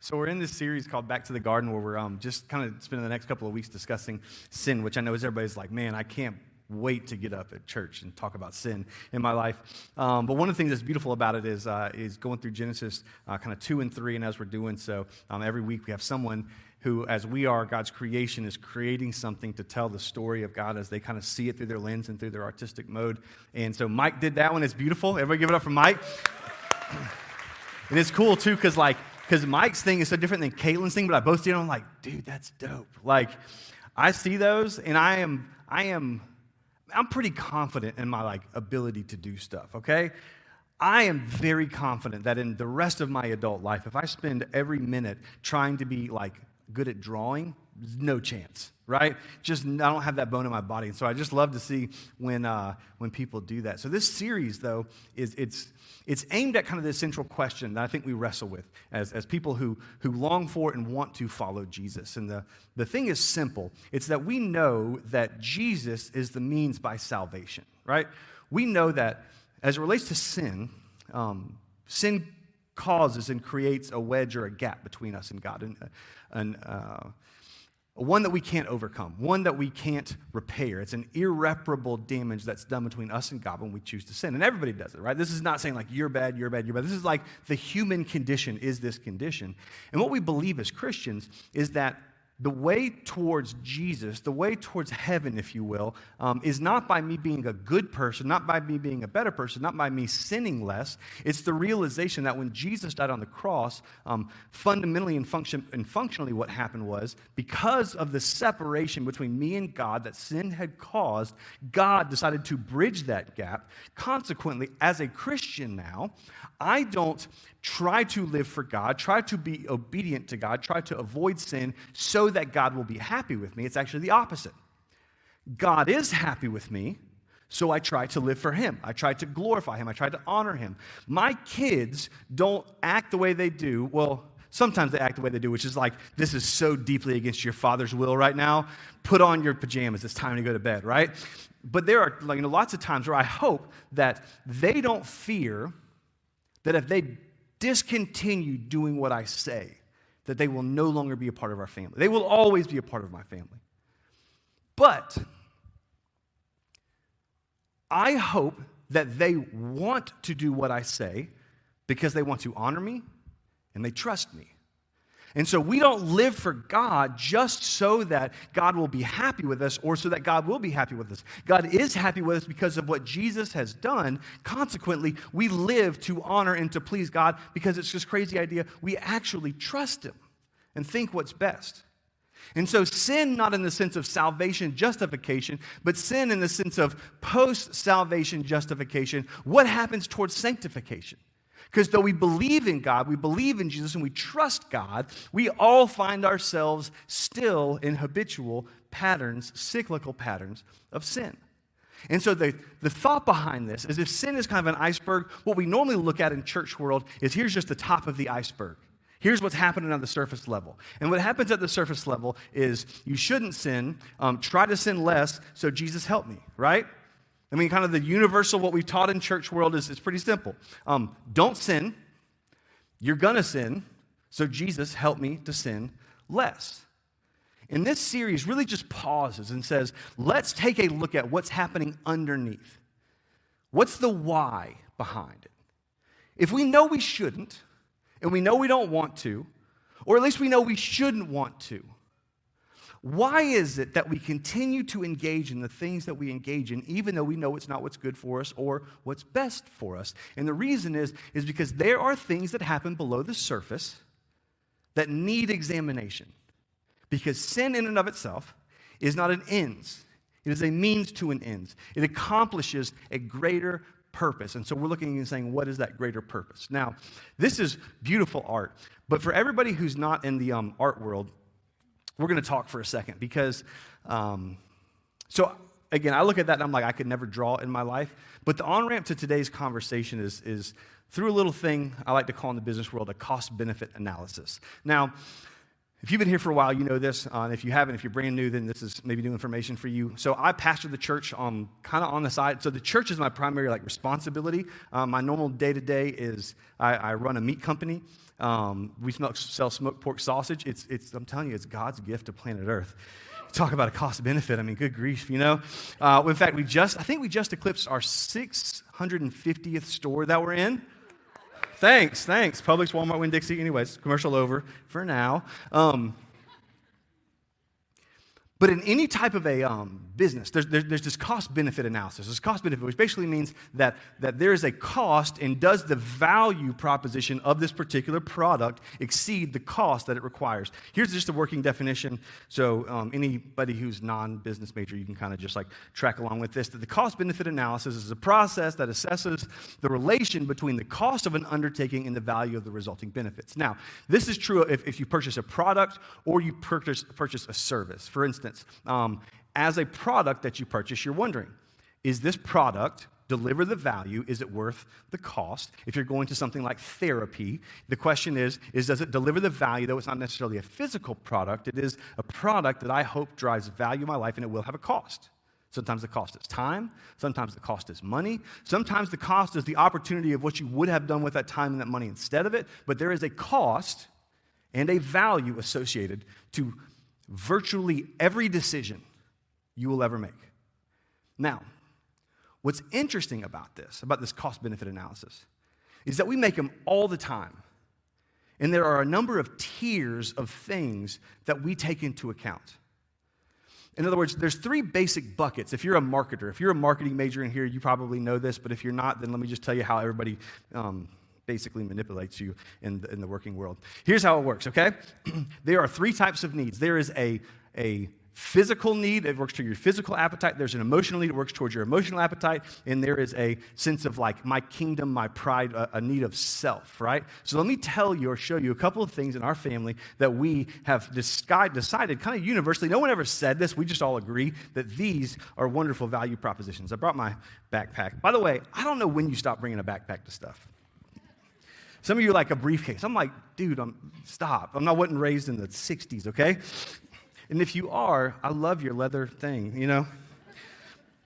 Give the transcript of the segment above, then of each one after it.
So we're in this series called Back to the Garden where we're just kind of spending the next couple of weeks discussing sin, which I know is everybody's like, man, I can't wait to get up at church and talk about sin in my life. But one of the things that's beautiful about it is going through Genesis kind of 2 and 3, and as we're doing so, every week we have someone who, as we are, God's creation, is creating something to tell the story of God as they kind of see it through their lens and through their artistic mode. And so Mike did that one. It's beautiful. Everybody give it up for Mike. And it's cool, too, because Mike's thing is so different than Caitlin's thing, but I both see it and I'm like, dude, that's dope. Like, I see those, and I'm pretty confident in my, ability to do stuff, okay? I am very confident that in the rest of my adult life, if I spend every minute trying to be, good at drawing, no chance, right? Just, I don't have that bone in my body. And so I just love to see when people do that. So this series, though, it's aimed at kind of this central question that I think we wrestle with as people who long for and want to follow Jesus. And the thing is simple. It's that we know that Jesus is the means by salvation, right? We know that as it relates to sin, sin causes and creates a wedge or a gap between us and God, and one that we can't overcome, one that we can't repair. It's an irreparable damage that's done between us and God when we choose to sin. And everybody does it, right? This is not saying you're bad, you're bad, you're bad. This is the human condition is this condition. And what we believe as Christians is that the way towards Jesus, the way towards heaven, if you will, is not by me being a good person, not by me being a better person, not by me sinning less. It's the realization that when Jesus died on the cross, fundamentally and functionally what happened was, because of the separation between me and God that sin had caused, God decided to bridge that gap. Consequently, as a Christian now, I don't try to live for God, try to be obedient to God, try to avoid sin so that God will be happy with me. It's actually the opposite. God is happy with me, so I try to live for Him. I try to glorify Him. I try to honor Him. My kids don't act the way they do. Well, sometimes they act the way they do, which is this is so deeply against your father's will right now. Put on your pajamas. It's time to go to bed, right? But there are lots of times where I hope that they don't fear that if they discontinue doing what I say, that they will no longer be a part of our family. They will always be a part of my family. But I hope that they want to do what I say because they want to honor me and they trust me. And so we don't live for God just so that God will be happy with us or so that God will be happy with us. God is happy with us because of what Jesus has done. Consequently, we live to honor and to please God because it's this crazy idea. We actually trust Him and think what's best. And so sin, not in the sense of salvation justification, but sin in the sense of post-salvation justification. What happens towards sanctification? Because though we believe in God, we believe in Jesus, and we trust God, we all find ourselves still in habitual patterns, cyclical patterns of sin. And so the thought behind this is if sin is kind of an iceberg, what we normally look at in church world is here's just the top of the iceberg. Here's what's happening on the surface level. And what happens at the surface level is you shouldn't sin, try to sin less, so Jesus help me, right? I mean, kind of the universal, what we've taught in church world is pretty simple. Don't sin. You're going to sin. So Jesus, help me to sin less. And this series really just pauses and says, let's take a look at what's happening underneath. What's the why behind it? If we know we shouldn't, and we know we don't want to, or at least we know we shouldn't want to, why is it that we continue to engage in the things that we engage in, even though we know it's not what's good for us or what's best for us? And the reason is because there are things that happen below the surface that need examination. Because sin in and of itself is not an ends. It is a means to an ends. It accomplishes a greater purpose. And so we're looking and saying, what is that greater purpose? Now, this is beautiful art. But for everybody who's not in the art world, we're going to talk for a second because, so again, I look at that and I'm like, I could never draw in my life. But the on-ramp to today's conversation is through a little thing I like to call in the business world a cost-benefit analysis. Now, If you've been here for a while, you know this. And if you haven't, if you're brand new, then this is maybe new information for you. So I pastor the church kind of on the side. So the church is my primary responsibility. My normal day-to-day is I run a meat company. We sell smoked pork sausage. I'm telling you, it's God's gift to planet Earth. Talk about a cost benefit. I mean, good grief, In fact, I think we just eclipsed our 650th store that we're in. Thanks. Publix, Walmart, Winn-Dixie. Anyways, commercial over for now. But in any type of a business, there's this cost-benefit analysis. This cost-benefit, which basically means that there is a cost, and does the value proposition of this particular product exceed the cost that it requires? Here's just a working definition. So anybody who's non-business major, you can kind of just track along with this. That the cost-benefit analysis is a process that assesses the relation between the cost of an undertaking and the value of the resulting benefits. Now, this is true if you purchase a product or you purchase a service. For instance, as a product that you purchase, you're wondering, is this product deliver the value? Is it worth the cost? If you're going to something like therapy, the question is does it deliver the value, though it's not necessarily a physical product? It is a product that I hope drives value in my life, and it will have a cost. Sometimes the cost is time. Sometimes the cost is money. Sometimes the cost is the opportunity of what you would have done with that time and that money instead of it. But there is a cost and a value associated to virtually every decision you will ever make. Now, what's interesting about this cost-benefit analysis, is that we make them all the time. And there are a number of tiers of things that we take into account. In other words, there's three basic buckets. If you're a marketer, if you're a marketing major in here, you probably know this, but if you're not, then let me just tell you how everybody basically manipulates you in the working world. Here's how it works, okay? There are three types of needs. There is a physical need that works to your physical appetite. There's an emotional need that works towards your emotional appetite. And there is a sense of my kingdom, my pride, a need of self, right? So let me tell you or show you a couple of things in our family that we have decided kind of universally. No one ever said this. We just all agree that these are wonderful value propositions. I brought my backpack. By the way, I don't know when you stop bringing a backpack to stuff. Some of you are like a briefcase. I'm like, dude, stop. I wasn't raised in the 60s, okay? And if you are, I love your leather thing,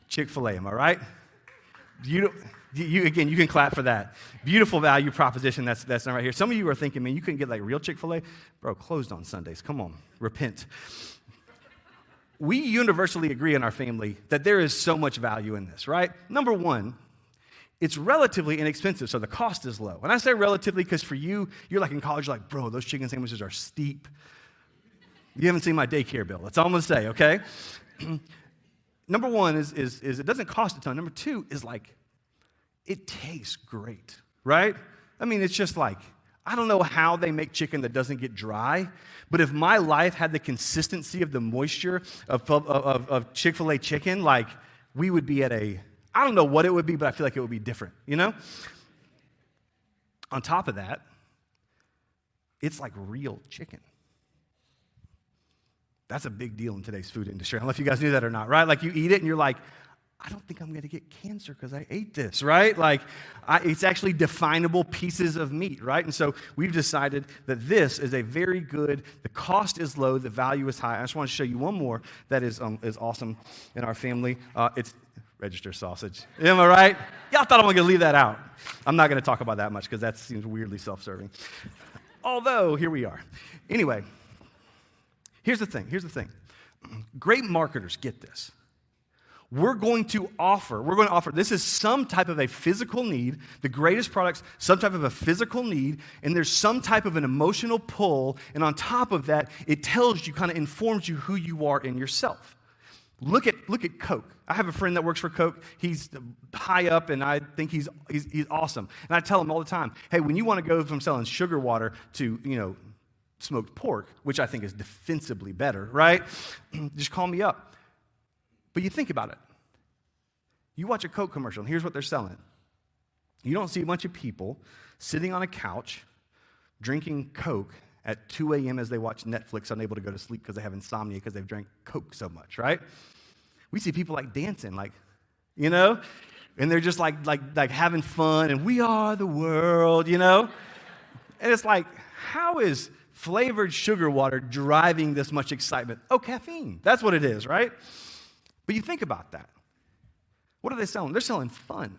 Chick-fil-A, am I right? You can clap for that. Beautiful value proposition that's not right here. Some of you are thinking, man, you couldn't get real Chick-fil-A? Bro, closed on Sundays. Come on, repent. We universally agree in our family that there is so much value in this, right? Number one, it's relatively inexpensive, so the cost is low. And I say relatively because for you, you're in college, you're like, bro, those chicken sandwiches are steep. You haven't seen my daycare bill. That's all I'm going to say, okay? Number one is it doesn't cost a ton. Number two is it tastes great, right? I mean, it's just I don't know how they make chicken that doesn't get dry, but if my life had the consistency of the moisture of Chick-fil-A chicken, we would be at I don't know what it would be, but I feel like it would be different, On top of that, it's real chicken. That's a big deal in today's food industry. I don't know if you guys knew that or not, right? You eat it and you're I don't think I'm going to get cancer because I ate this, right? It's actually definable pieces of meat, right? And so we've decided that this is a very good, the cost is low, the value is high. I just want to show you one more that is awesome in our family. It's register sausage. Am I right? Y'all thought I was going to leave that out. I'm not going to talk about that much because that seems weirdly self-serving. Although, here we are. Anyway, here's the thing. Great marketers get this. We're going to offer, this is some type of a physical need, the greatest products, some type of a physical need, and there's some type of an emotional pull, and on top of that, it tells you, kind of informs you who you are in yourself. Look at Coke. I have a friend that works for Coke. He's high up, and I think he's awesome. And I tell him all the time, hey, when you want to go from selling sugar water to, smoked pork, which I think is defensively better, right? Just call me up. But you think about it. You watch a Coke commercial, and here's what they're selling. You don't see a bunch of people sitting on a couch drinking Coke at 2 a.m. as they watch Netflix, unable to go to sleep because they have insomnia because they've drank Coke so much, right? We see people dancing, and they're just having fun, and we are the world, And it's how is flavored sugar water driving this much excitement? Oh, caffeine. That's what it is, right? But you think about that. What are they selling? They're selling fun.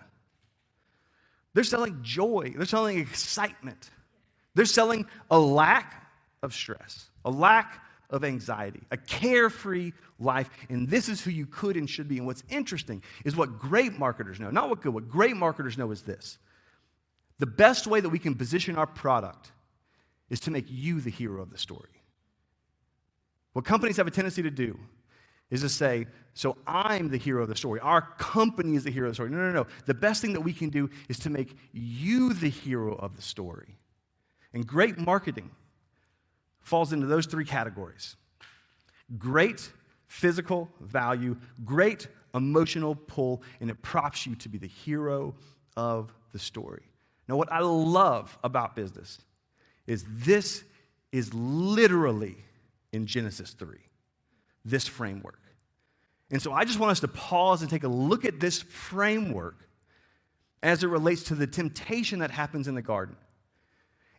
They're selling joy. They're selling excitement. They're selling a lack of stress, a lack of anxiety, a carefree life. And this is who you could and should be. And what's interesting is what great marketers know, not what good, what great marketers know is this. The best way that we can position our product is to make you the hero of the story. What companies have a tendency to do is to say, so I'm the hero of the story. Our company is the hero of the story. No. The best thing that we can do is to make you the hero of the story. And great marketing falls into those three categories. Great physical value, great emotional pull, and it props you to be the hero of the story. Now, what I love about business is this is literally in Genesis 3, this framework. And so I just want us to pause and take a look at this framework as it relates to the temptation that happens in the garden.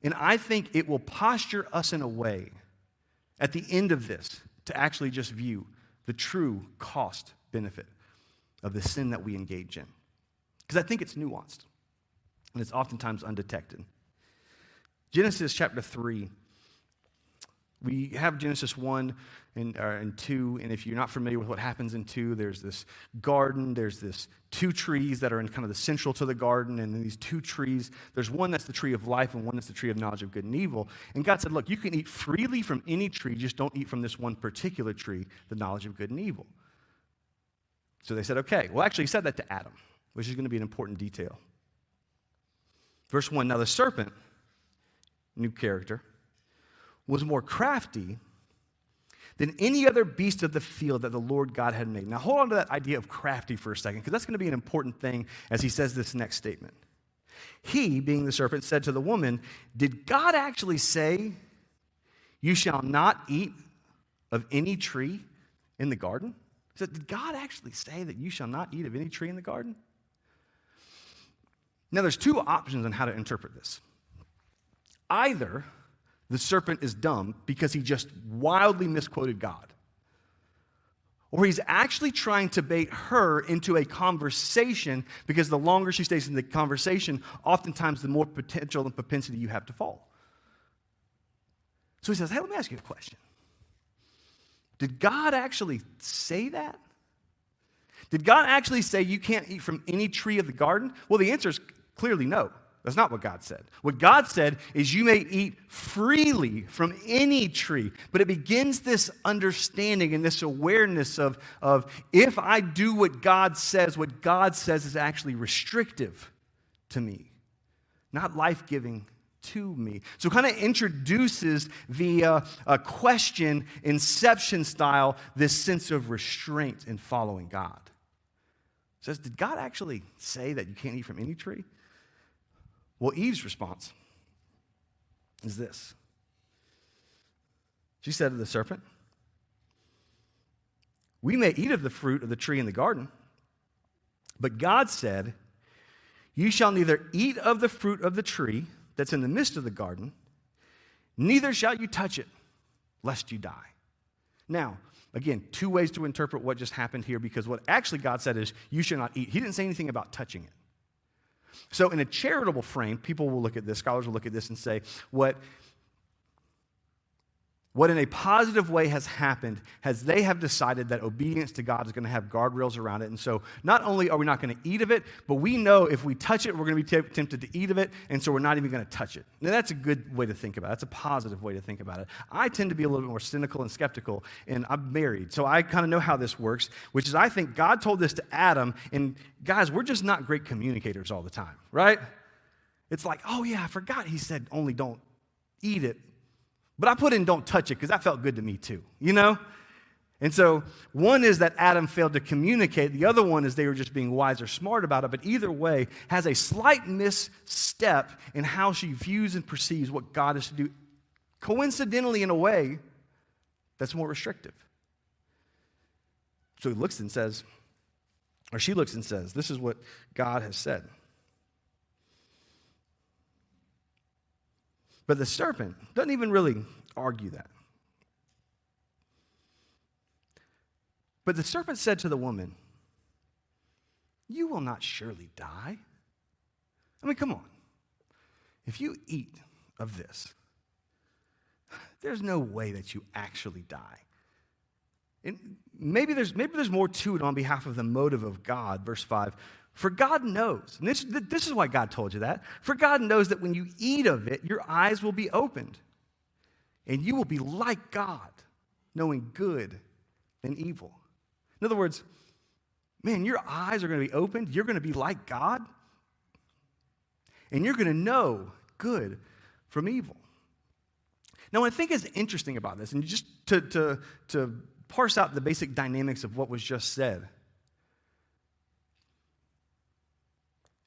And I think it will posture us in a way at the end of this to actually just view the true cost benefit of the sin that we engage in. Because I think it's nuanced and it's oftentimes undetected. Genesis chapter 3, we have Genesis 1 and 2, and if you're not familiar with what happens in 2, there's this garden, there's this two trees that are in kind of the central to the garden, and in these two trees, there's one that's the tree of life and one that's the tree of knowledge of good and evil. And God said, look, you can eat freely from any tree, just don't eat from this one particular tree, the knowledge of good and evil. So they said, okay. Well, actually, he said that to Adam, which is going to be an important detail. Verse 1, now the serpent, new character, was more crafty than any other beast of the field that the Lord God had made. Now hold on to that idea of crafty for a second, because that's going to be an important thing as he says this next statement. He, being the serpent, said to the woman, did God actually say, you shall not eat of any tree in the garden? He said, did God actually say that you shall not eat of any tree in the garden? Now there's two options on how to interpret this. Either the serpent is dumb because he just wildly misquoted God, or he's actually trying to bait her into a conversation because the longer she stays in the conversation, oftentimes the more potential and propensity you have to fall. So he says, hey, let me ask you a question. Did God actually say that? Did God actually say you can't eat from any tree of the garden? Well, the answer is clearly no. That's not what God said. What God said is you may eat freely from any tree. But it begins this understanding and this awareness of if I do what God says is actually restrictive to me, not life-giving to me. So it kind of introduces via a question, inception style, this sense of restraint in following God. It says, did God actually say that you can't eat from any tree? Well, Eve's response is this. She said to the serpent, we may eat of the fruit of the tree in the garden, but God said, you shall neither eat of the fruit of the tree that's in the midst of the garden, neither shall you touch it, lest you die. Now, again, two ways to interpret what just happened here, because what actually God said is, you shall not eat. He didn't say anything about touching it. So in a charitable frame, people will look at this, scholars will look at this and say, what in a positive way has happened has they have decided that obedience to God is going to have guardrails around it. And so not only are we not going to eat of it, but we know if we touch it, we're going to be tempted to eat of it, and so we're not even going to touch it. Now that's a good way to think about it. That's a positive way to think about it. I tend to be a little bit more cynical and skeptical, and I'm married, so I kind of know how this works, which is I think God told this to Adam, and guys, we're just not great communicators all the time, right? It's like, oh yeah, I forgot he said only don't eat it. But I put in don't touch it because that felt good to me too, you know? And so one is that Adam failed to communicate. The other one is they were just being wise or smart about it. But either way has a slight misstep in how she views and perceives what God is to do, coincidentally in a way that's more restrictive. So he looks and says, or she looks and says, this is what God has said. But the serpent doesn't even really argue that. But the serpent said to the woman, you will not surely die. I mean, come on. If you eat of this, there's no way that you actually die. And maybe there's more to it on behalf of the motive of God. Verse 5, for God knows, and this is why God told you that, for God knows that when you eat of it, your eyes will be opened, and you will be like God, knowing good and evil. In other words, man, your eyes are going to be opened, you're going to be like God, and you're going to know good from evil. Now, what I think is interesting about this, and just to parse out the basic dynamics of what was just said,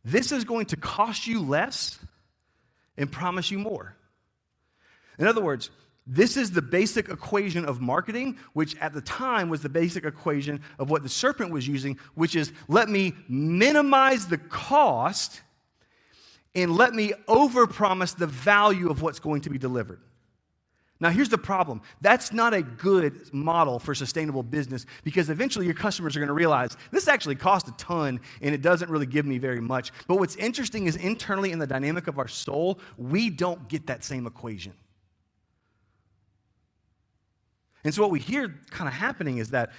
this is going to cost you less and promise you more. In other words, this is the basic equation of marketing, which at the time was the basic equation of what the serpent was using, which is let me minimize the cost and let me overpromise the value of what's going to be delivered. Now, here's the problem. That's not a good model for sustainable business because eventually your customers are going to realize this actually costs a ton and it doesn't really give me very much. But what's interesting is internally in the dynamic of our soul, we don't get that same equation. And so what we hear kind of happening is that,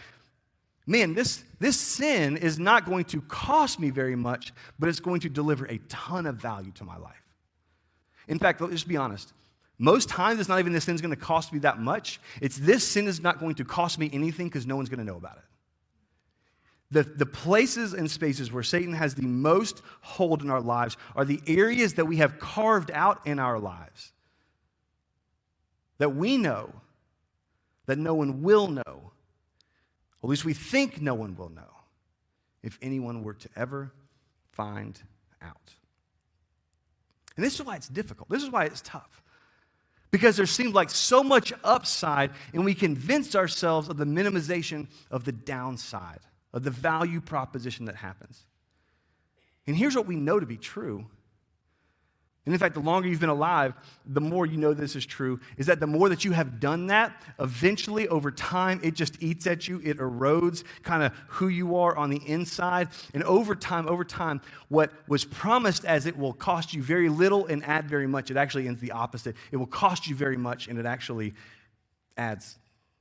man, this sin is not going to cost me very much, but it's going to deliver a ton of value to my life. In fact, let's just be honest. Most times, it's not even this sin's going to cost me that much. It's this sin is not going to cost me anything because no one's going to know about it. The places and spaces where Satan has the most hold in our lives are the areas that we have carved out in our lives that we know that no one will know, or at least we think no one will know, if anyone were to ever find out. And this is why it's difficult. This is why it's tough. Because there seems like so much upside, and we convince ourselves of the minimization of the downside, of the value proposition that happens. And here's what we know to be true. And in fact, the longer you've been alive, the more you know this is true, is that the more that you have done that, eventually over time, it just eats at you. It erodes kind of who you are on the inside. And over time, what was promised as it will cost you very little and add very much, it actually ends the opposite. It will cost you very much and it actually adds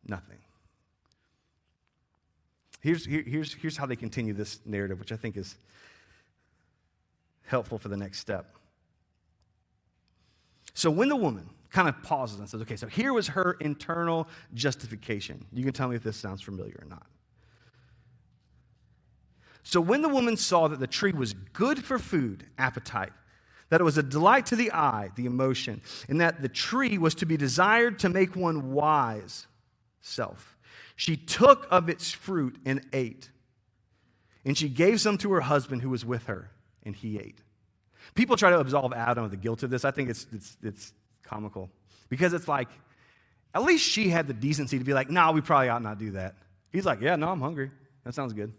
nothing. Here's how they continue this narrative, which I think is helpful for the next step. So when the woman kind of pauses and says, okay, so here was her internal justification. You can tell me if this sounds familiar or not. So when the woman saw that the tree was good for food, appetite, that it was a delight to the eye, the emotion, and that the tree was to be desired to make one wise, self, she took of its fruit and ate. And she gave some to her husband who was with her, and he ate. People try to absolve Adam of the guilt of this. I think it's comical. Because it's like, at least she had the decency to be like, we probably ought not do that. He's like, yeah, no, I'm hungry. That sounds good.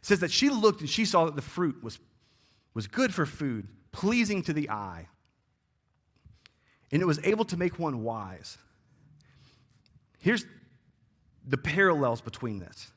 It says that she looked and she saw that the fruit was good for food, pleasing to the eye, and it was able to make one wise. Here's the parallels between this.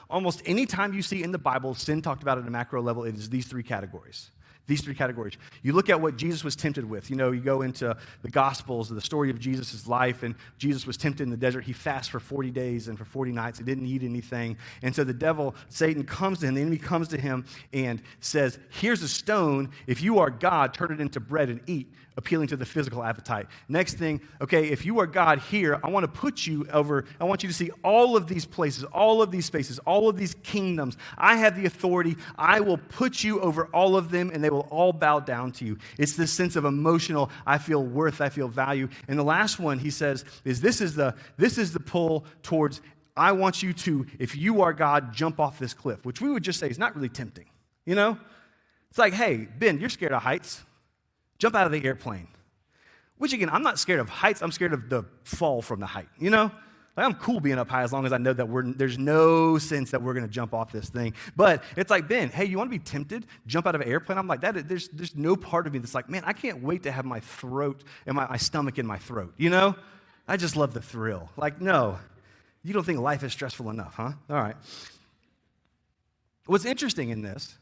Almost any time you see in the Bible sin talked about at a macro level, it is these three categories. These three categories. You look at what Jesus was tempted with. You go into the Gospels, the story of Jesus' life, and Jesus was tempted in the desert. He fasted for 40 days and for 40 nights. He didn't eat anything. And so the devil, Satan, comes to him. The enemy comes to him and says, here's a stone. If you are God, turn it into bread and eat, appealing to the physical appetite. Next thing, okay, if you are God here, I want to put you over, I want you to see all of these places, all of these spaces, all of these kingdoms. I have the authority. I will put you over all of them, and they will all bow down to you. It's this sense of emotional, I feel worth, I feel value. And the last one, he says, is this is the pull towards, I want you to, if you are God, jump off this cliff, which we would just say is not really tempting. It's like, hey, Ben, you're scared of heights. Jump out of the airplane. Which again, I'm not scared of heights. I'm scared of the fall from the height, Like, I'm cool being up high as long as I know that there's no sense that we're going to jump off this thing. But it's like, Ben, hey, you want to be tempted? Jump out of an airplane? I'm like, there's no part of me that's like, man, I can't wait to have my throat and my stomach in my throat, you know? I just love the thrill. Like, no, you don't think life is stressful enough, huh? All right. What's interesting in this,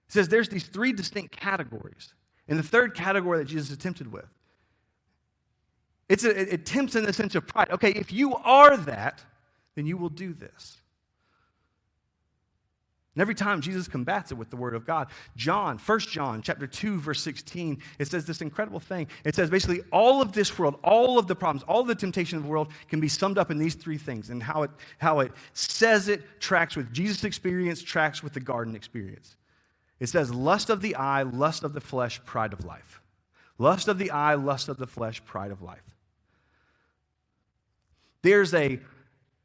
it says there's these three distinct categories. And the third category that Jesus is tempted with, it tempts in the sense of pride. Okay, if you are that, then you will do this. And every time Jesus combats it with the word of God. 1 John chapter 2, verse 16, it says this incredible thing. It says basically all of this world, all of the problems, all of the temptation of the world can be summed up in these three things. And how it says it tracks with Jesus' experience, tracks with the garden experience. It says lust of the eye, lust of the flesh, pride of life. Lust of the eye, lust of the flesh, pride of life. There's a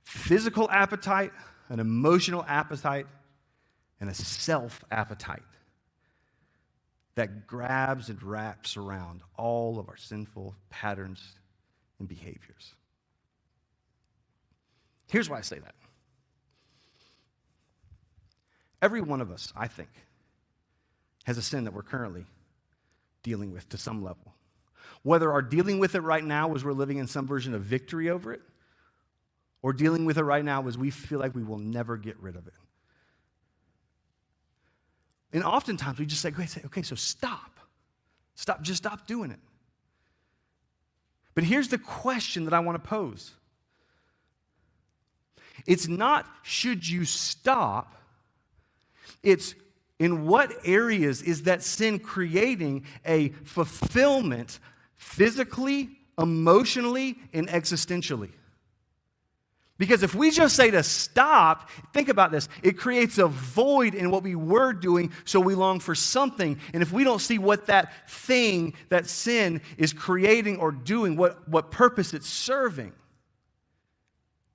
physical appetite, an emotional appetite, and a self-appetite that grabs and wraps around all of our sinful patterns and behaviors. Here's why I say that. Every one of us, I think, has a sin that we're currently dealing with to some level. Whether our dealing with it right now is we're living in some version of victory over it, or dealing with it right now is we feel like we will never get rid of it. And oftentimes we just say, okay, so stop. Just stop doing it. But here's the question that I want to pose. It's not should you stop, it's in what areas is that sin creating a fulfillment physically, emotionally, and existentially? Because if we just say to stop, think about this, it creates a void in what we were doing, so we long for something. And if we don't see what that thing, that sin is creating or doing, what purpose it's serving,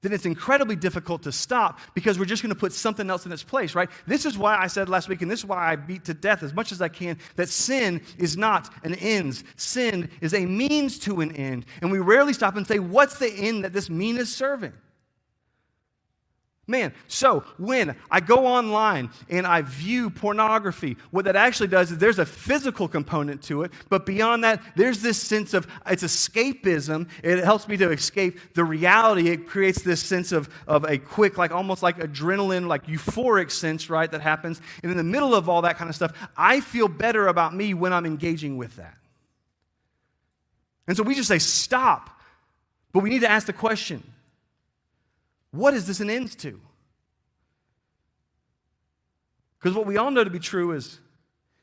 then it's incredibly difficult to stop because we're just going to put something else in its place, right? This is why I said last week, and this is why I beat to death as much as I can, that sin is not an end. Sin is a means to an end. And we rarely stop and say, what's the end that this mean is serving? Man, so when I go online and I view pornography, what that actually does is there's a physical component to it, but beyond that, there's this sense of, it's escapism. It helps me to escape the reality. It creates this sense of a quick, like almost like adrenaline, like euphoric sense, right, that happens. And in the middle of all that kind of stuff, I feel better about me when I'm engaging with that. And so we just say, stop. But we need to ask the question, what is this an end to? Because what we all know to be true is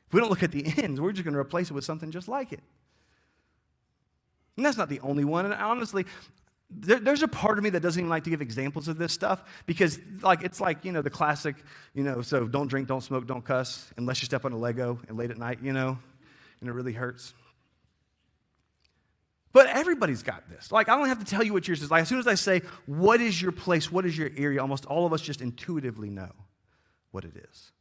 if we don't look at the ends, we're just going to replace it with something just like it. And that's not the only one. And honestly, there's a part of me that doesn't even like to give examples of this stuff because it's like, the classic, so don't drink, don't smoke, don't cuss unless you step on a Lego and late at night, and it really hurts. But everybody's got this. I don't have to tell you what yours is. As soon as I say, what is your place, what is your area, almost all of us just intuitively know what it is.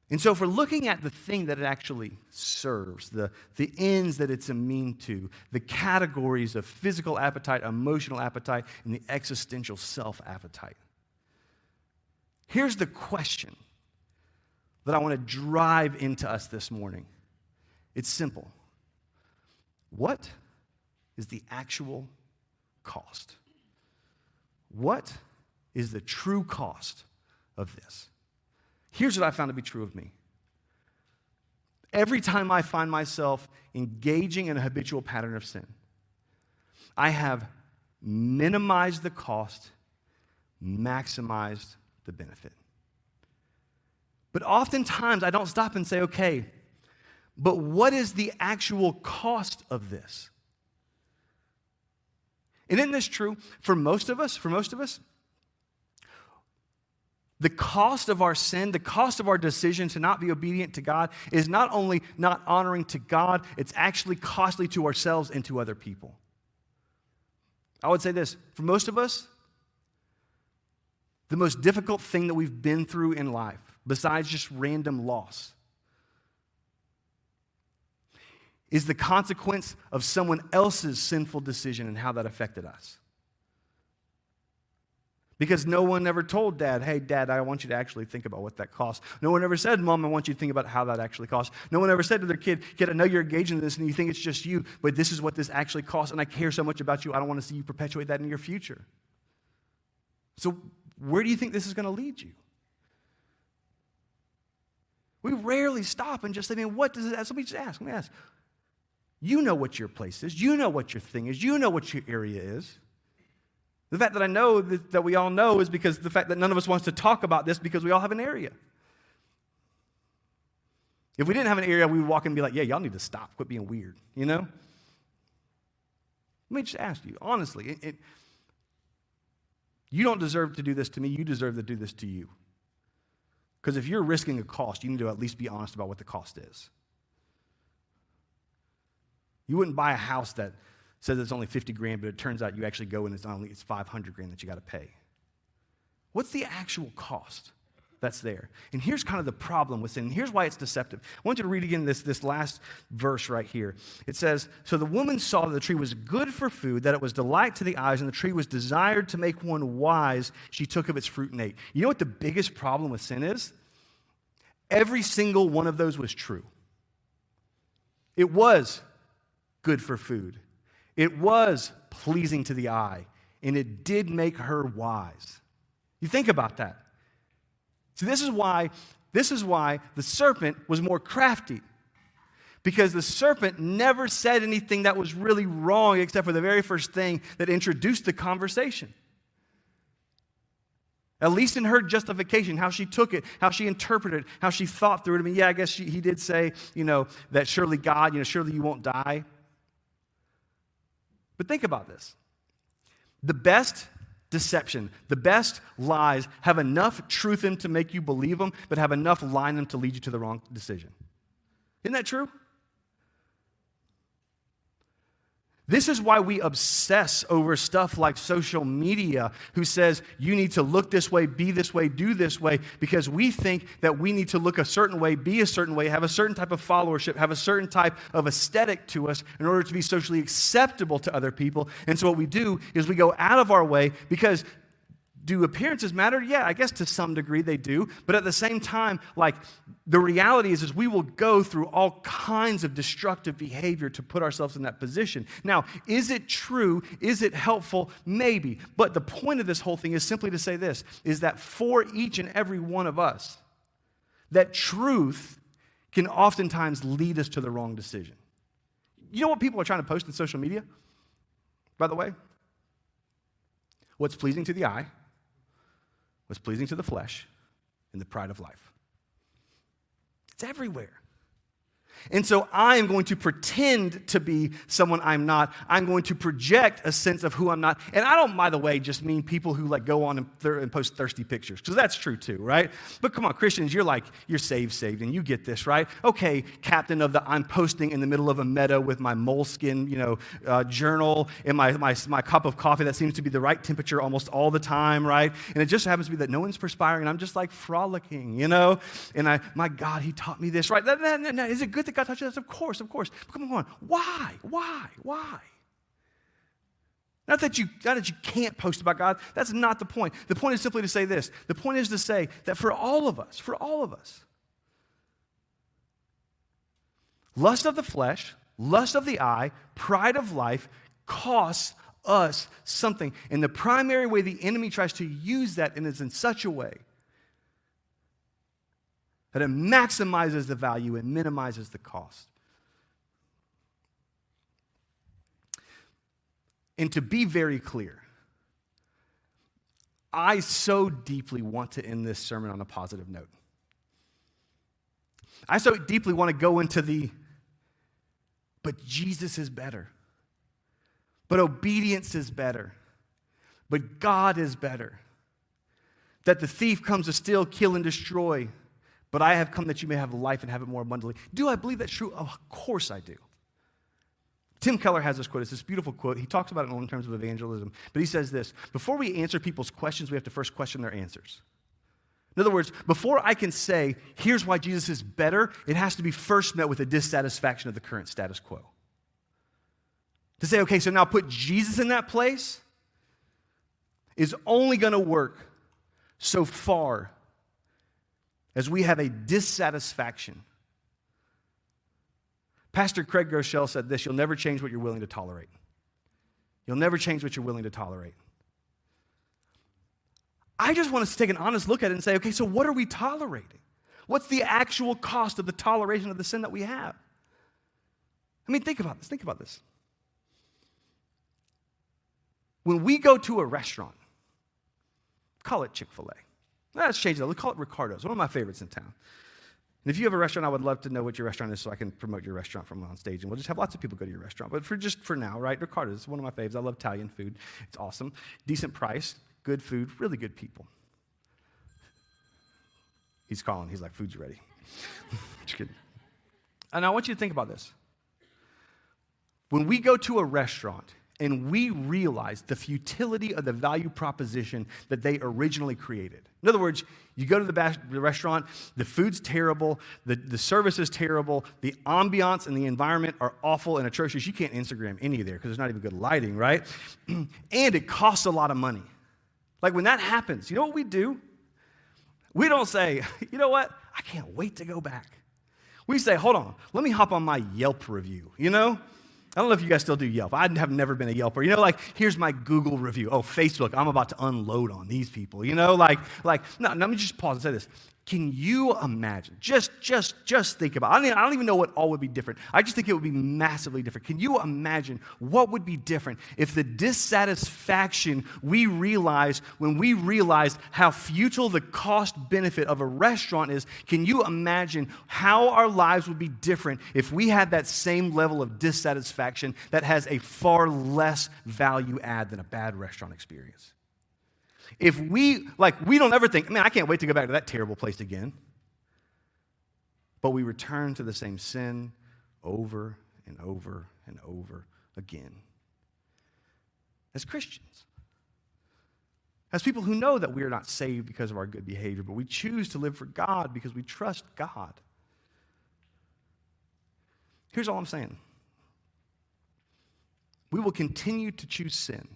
And so if we're looking at the thing that it actually serves, the ends that it's a mean to, the categories of physical appetite, emotional appetite, and the existential self-appetite, here's the question that I want to drive into us this morning. It's simple. What is the actual cost? What is the true cost of this? Here's what I found to be true of me. Every time I find myself engaging in a habitual pattern of sin, I have minimized the cost, maximized the benefit. But oftentimes I don't stop and say, okay, but what is the actual cost of this? And isn't this true for most of us? The cost of our sin, the cost of our decision to not be obedient to God is not only not honoring to God, it's actually costly to ourselves and to other people. I would say this, for most of us, the most difficult thing that we've been through in life, besides just random loss, is the consequence of someone else's sinful decision and how that affected us. Because no one ever told Dad, hey, Dad, I want you to actually think about what that costs. No one ever said, Mom, I want you to think about how that actually costs. No one ever said to their kid, I know you're engaged in this and you think it's just you, but this is what this actually costs, and I care so much about you, I don't want to see you perpetuate that in your future. So where do you think this is going to lead you? We rarely stop and just say, man, what does it, let me just ask, You know what your place is. You know what your thing is. You know what your area is. The fact that I know that we all know is because the fact that none of us wants to talk about this because we all have an area. If we didn't have an area, we would walk in and be like, yeah, y'all need to stop. Quit being weird, you know? Let me just ask you, honestly, you don't deserve to do this to me. You deserve to do this to you. Because if you're risking a cost, you need to at least be honest about what the cost is. You wouldn't buy a house that says it's only 50 grand, but it turns out you actually go and it's 500 grand that you got to pay. What's the actual cost that's there? And here's kind of the problem with sin. Here's why it's deceptive. I want you to read again this last verse right here. It says, so the woman saw that the tree was good for food, that it was delight to the eyes, and the tree was desired to make one wise. She took of its fruit and ate. You know what the biggest problem with sin is? Every single one of those was true. It was good for food. It was pleasing to the eye, and it did make her wise. You think about that. See, this is why the serpent was more crafty. Because the serpent never said anything that was really wrong except for the very first thing that introduced the conversation. At least in her justification, how she took it, how she interpreted it, how she thought through it. I mean, yeah, I guess he did say, that surely God, surely you won't die. But think about this. The best deception, the best lies have enough truth in them to make you believe them, but have enough lie in them to lead you to the wrong decision. Isn't that true? This is why we obsess over stuff like social media, who says you need to look this way, be this way, do this way, because we think that we need to look a certain way, be a certain way, have a certain type of followership, have a certain type of aesthetic to us in order to be socially acceptable to other people. And so what we do is we go out of our way because do appearances matter? Yeah, I guess to some degree they do. But at the same time, the reality is we will go through all kinds of destructive behavior to put ourselves in that position. Now, is it true? Is it helpful? Maybe. But the point of this whole thing is simply to say this, is that for each and every one of us, that truth can oftentimes lead us to the wrong decision. You know what people are trying to post in social media, by the way? What's pleasing to the eye, what's pleasing to the flesh, and the pride of life. It's everywhere. And so I am going to pretend to be someone I'm not. I'm going to project a sense of who I'm not. And I don't, by the way, just mean people who go on and post thirsty pictures, because that's true too, right? But come on, Christians, you're saved, and you get this, right? Okay, captain of the I'm posting in the middle of a meadow with my moleskin, journal and my cup of coffee that seems to be the right temperature almost all the time, right? And it just happens to be that no one's perspiring, and I'm just frolicking, And my God, he taught me this, right? Is it good that God taught you this? Of course. But come on, why? Not that you can't post about God. That's not the point. The point is simply to say this. The point is to say that for all of us, lust of the flesh, lust of the eye, pride of life costs us something. And the primary way the enemy tries to use that is in such a way that it maximizes the value and minimizes the cost. And to be very clear, I so deeply want to end this sermon on a positive note. I so deeply want to go into but Jesus is better. But obedience is better. But God is better. That the thief comes to steal, kill, and destroy. But I have come that you may have life and have it more abundantly. Do I believe that's true? Of course I do. Tim Keller has this quote. It's this beautiful quote. He talks about it in terms of evangelism. But he says this, before we answer people's questions, we have to first question their answers. In other words, before I can say, here's why Jesus is better, it has to be first met with a dissatisfaction of the current status quo. To say, okay, so now put Jesus in that place is only going to work so far as we have a dissatisfaction. Pastor Craig Groeschel said this: you'll never change what you're willing to tolerate. You'll never change what you're willing to tolerate. I just want us to take an honest look at it and say, okay, so what are we tolerating? What's the actual cost of the toleration of the sin that we have? I mean, think about this. Think about this. When we go to a restaurant, call it Chick-fil-A. Let's change that. Let's call it Ricardo's, one of my favorites in town. And if you have a restaurant, I would love to know what your restaurant is so I can promote your restaurant from on stage. And we'll just have lots of people go to your restaurant. But for now, right, Ricardo's is one of my faves. I love Italian food. It's awesome. Decent price, good food, really good people. He's calling. He's like, food's ready. Just kidding. And I want you to think about this. When we go to a restaurant and we realize the futility of the value proposition that they originally created. In other words, you go to the restaurant, the food's terrible, the service is terrible, the ambiance and the environment are awful and atrocious. You can't Instagram any of there because there's not even good lighting, right? And it costs a lot of money. Like when that happens, you know what we do? We don't say, you know what? I can't wait to go back. We say, hold on, let me hop on my Yelp review, you know? I don't know if you guys still do Yelp. I have never been a Yelper. You know, like, here's my Google review. Oh, Facebook, I'm about to unload on these people. You know, no, let me just pause and say this. Can you imagine? Just think about it. I don't even know what all would be different. I just think it would be massively different. Can you imagine what would be different if the dissatisfaction we realize when we realized how futile the cost benefit of a restaurant is? Can you imagine how our lives would be different if we had that same level of dissatisfaction that has a far less value add than a bad restaurant experience? If we don't ever think, man, I can't wait to go back to that terrible place again. But we return to the same sin over and over and over again. As Christians. As people who know that we are not saved because of our good behavior, but we choose to live for God because we trust God. Here's all I'm saying. We will continue to choose sin.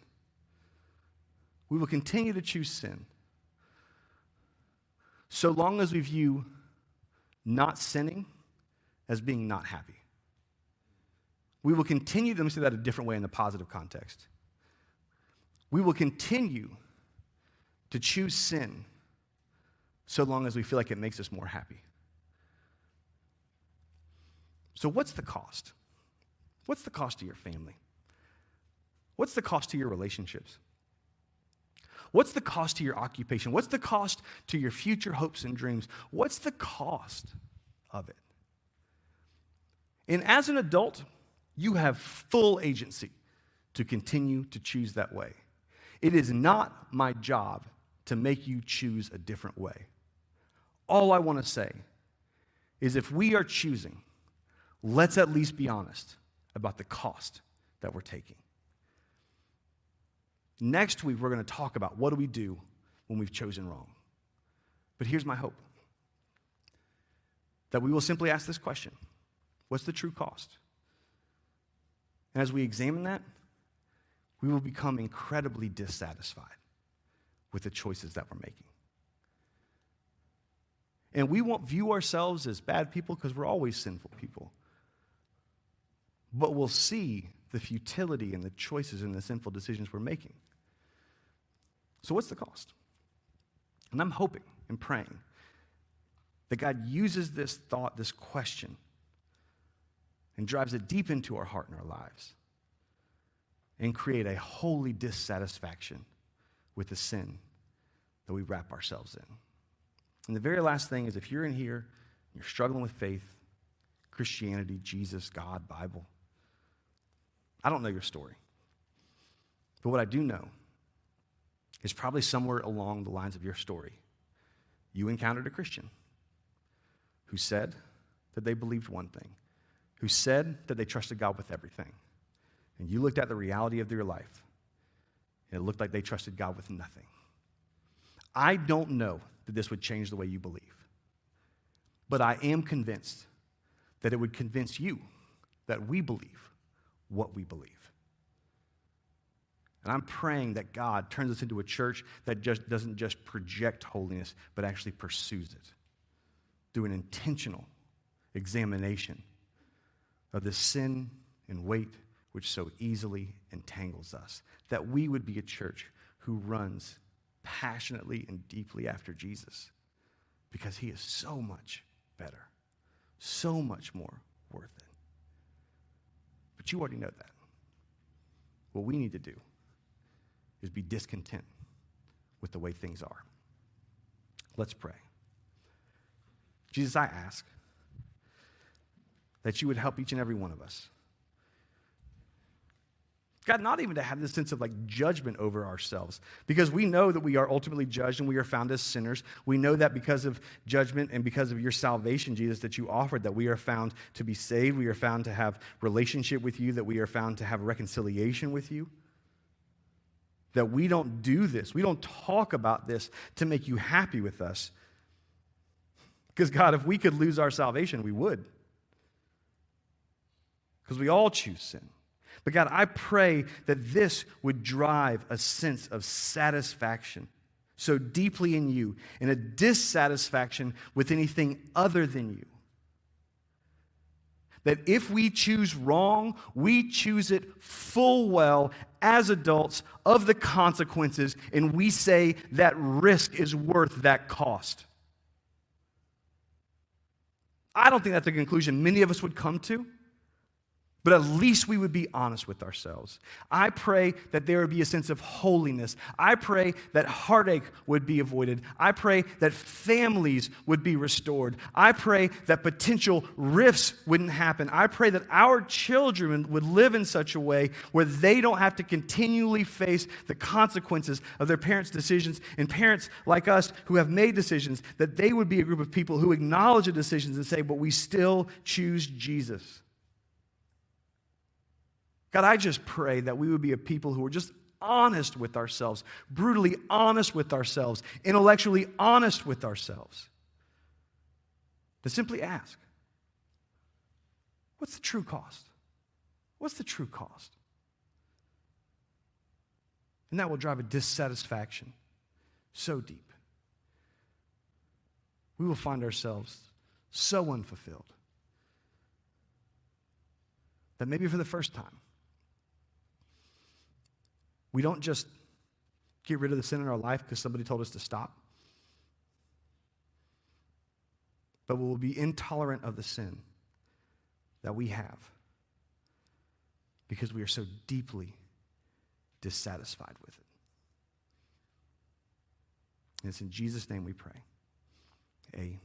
We will continue to choose sin so long as we view not sinning as being not happy. We will continue, let me say that a different way in the positive context. We will continue to choose sin so long as we feel like it makes us more happy. So what's the cost? What's the cost to your family? What's the cost to your relationships? What's the cost to your occupation? What's the cost to your future hopes and dreams? What's the cost of it? And as an adult, you have full agency to continue to choose that way. It is not my job to make you choose a different way. All I want to say is if we are choosing, let's at least be honest about the cost that we're taking. Next week, we're going to talk about what do we do when we've chosen wrong. But here's my hope. That we will simply ask this question. What's the true cost? And as we examine that, we will become incredibly dissatisfied with the choices that we're making. And we won't view ourselves as bad people because we're always sinful people. But we'll see the futility and the choices and the sinful decisions we're making. So what's the cost? And I'm hoping and praying that God uses this thought, this question, and drives it deep into our heart and our lives and create a holy dissatisfaction with the sin that we wrap ourselves in. And the very last thing is if you're in here, and you're struggling with faith, Christianity, Jesus, God, Bible, I don't know your story. But what I do know is probably somewhere along the lines of your story, you encountered a Christian who said that they believed one thing, who said that they trusted God with everything. And you looked at the reality of their life, and it looked like they trusted God with nothing. I don't know that this would change the way you believe. But I am convinced that it would convince you that we believe what we believe. And I'm praying that God turns us into a church that just doesn't just project holiness, but actually pursues it through an intentional examination of the sin and weight which so easily entangles us. That we would be a church who runs passionately and deeply after Jesus because he is so much better, so much more worth it. But you already know that. What we need to do is be discontent with the way things are. Let's pray. Jesus, I ask that you would help each and every one of us. God, not even to have this sense of judgment over ourselves, because we know that we are ultimately judged and we are found as sinners. We know that because of judgment and because of your salvation, Jesus, that you offered, that we are found to be saved, we are found to have relationship with you, that we are found to have reconciliation with you. That we don't do this, we don't talk about this to make you happy with us. Because God, if we could lose our salvation, we would. Because we all choose sin. But God, I pray that this would drive a sense of satisfaction so deeply in you and a dissatisfaction with anything other than you. That if we choose wrong, we choose it full well as adults of the consequences, and we say that risk is worth that cost. I don't think that's a conclusion many of us would come to. But at least we would be honest with ourselves. I pray that there would be a sense of holiness. I pray that heartache would be avoided. I pray that families would be restored. I pray that potential rifts wouldn't happen. I pray that our children would live in such a way where they don't have to continually face the consequences of their parents' decisions, and parents like us who have made decisions, that they would be a group of people who acknowledge the decisions and say, but we still choose Jesus. God, I just pray that we would be a people who are just honest with ourselves, brutally honest with ourselves, intellectually honest with ourselves. To simply ask, what's the true cost? What's the true cost? And that will drive a dissatisfaction so deep. We will find ourselves so unfulfilled that maybe for the first time, we don't just get rid of the sin in our life because somebody told us to stop, but we will be intolerant of the sin that we have because we are so deeply dissatisfied with it. And it's in Jesus' name we pray. Amen.